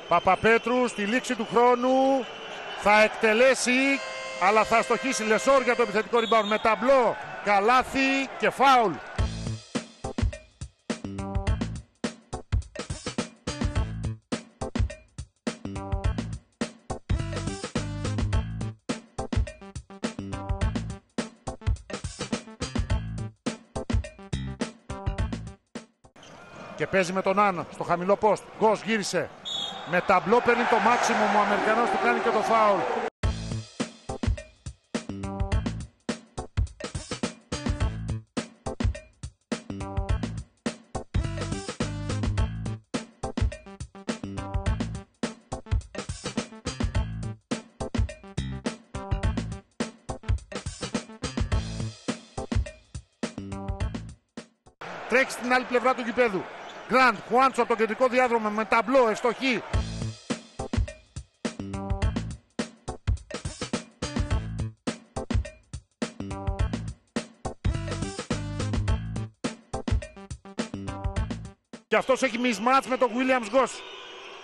Παπαπέτρου στη λήξη του χρόνου θα εκτελέσει, αλλά θα αστοχίσει. Λεσόρ για το επιθετικό rebound με ταμπλό, καλάθι και φάουλ. Και παίζει με τον Άν στο χαμηλό post. Γκος γύρισε. Με ταμπλό παίρνει το maximum. Ο Αμερικανός του κάνει και το φάουλ. Τρέχει στην άλλη πλευρά του γηπέδου. Γκραντ, Χουάντσο από το κεντρικό διάδρομο με ταμπλό, ευστοχή. Και αυτός έχει mismatch με τον Williams Γκος.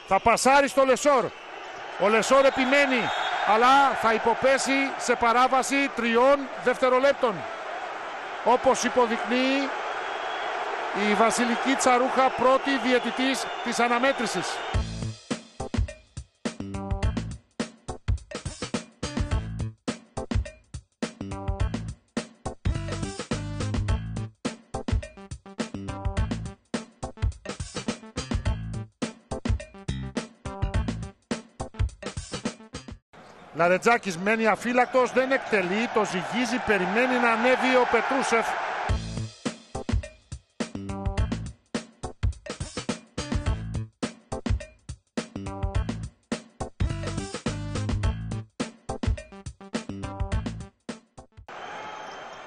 Θα πασάρει στο Λεσόρ. Ο Λεσόρ επιμένει, αλλά θα υποπέσει σε παράβαση 3 δευτερολέπτων. Όπως υποδεικνύει η Βασιλική Τσαρούχα, πρώτη διαιτητής της αναμέτρησης. Λαρετζάκης μένει αφύλακτος, δεν εκτελεί, το ζυγίζει, περιμένει να ανέβει ο Πετρούσεφ.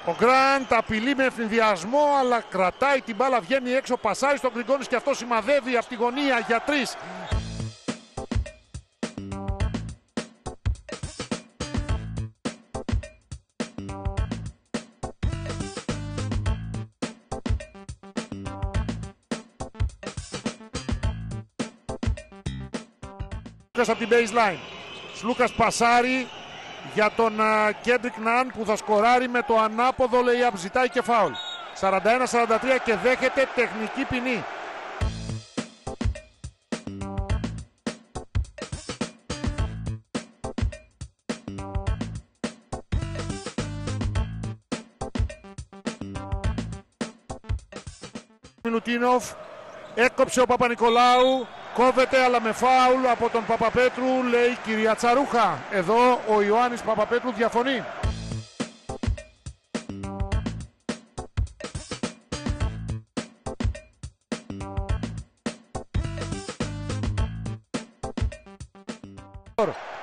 Ο Γκραντ απειλεί με ευνηδιασμό, αλλά κρατάει την μπάλα, βγαίνει έξω, πασάει στον Γκριγκόνης και αυτό σημαδεύει από τη γωνία για 3. Από την baseline. Σλούκας πασάρει για τον Κέντρικ Ναν που θα σκοράρει με το ανάποδο layup, ζητάει και φάουλ. 41-43 και δέχεται τεχνική ποινή. Μιλουτίνοφ, έκοψε ο Παπα-Νικολάου. Κόβεται, αλλά με φάουλ από τον Παπαπέτρου, λέει κυρία Τσαρούχα. Εδώ ο Ιωάννης Παπαπέτρου διαφωνεί.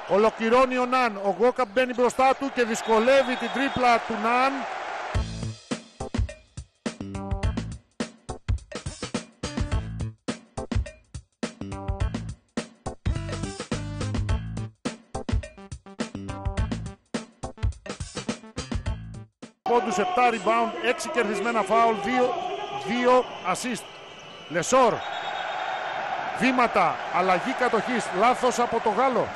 Ολοκληρώνει ο Ναν, ο Γκόκαπ μπαίνει μπροστά του και δυσκολεύει την τρίπλα του Ναν. Πόντους, 7 rebound, 6 κερδισμένα φάουλ, 2 assist. Λεσόρ, βήματα, αλλαγή κατοχής, λάθος από το Γάλλο.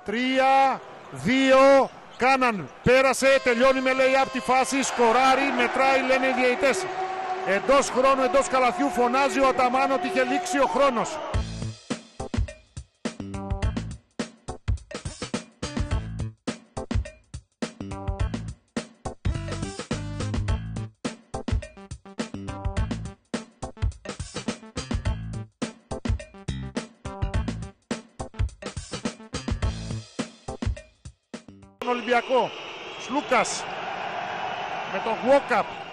Τρία, 2, Κάναν, πέρασε, τελειώνει με layup τη φάση, σκοράρει, μετράει, λένε οι διαιτητές. Εντός χρόνου, εντός καλαθιού, φωνάζει ο Αταμάν ότι είχε λήξει ο χρόνος. Ολυμπιακό, Σλούκας με τον Walkup.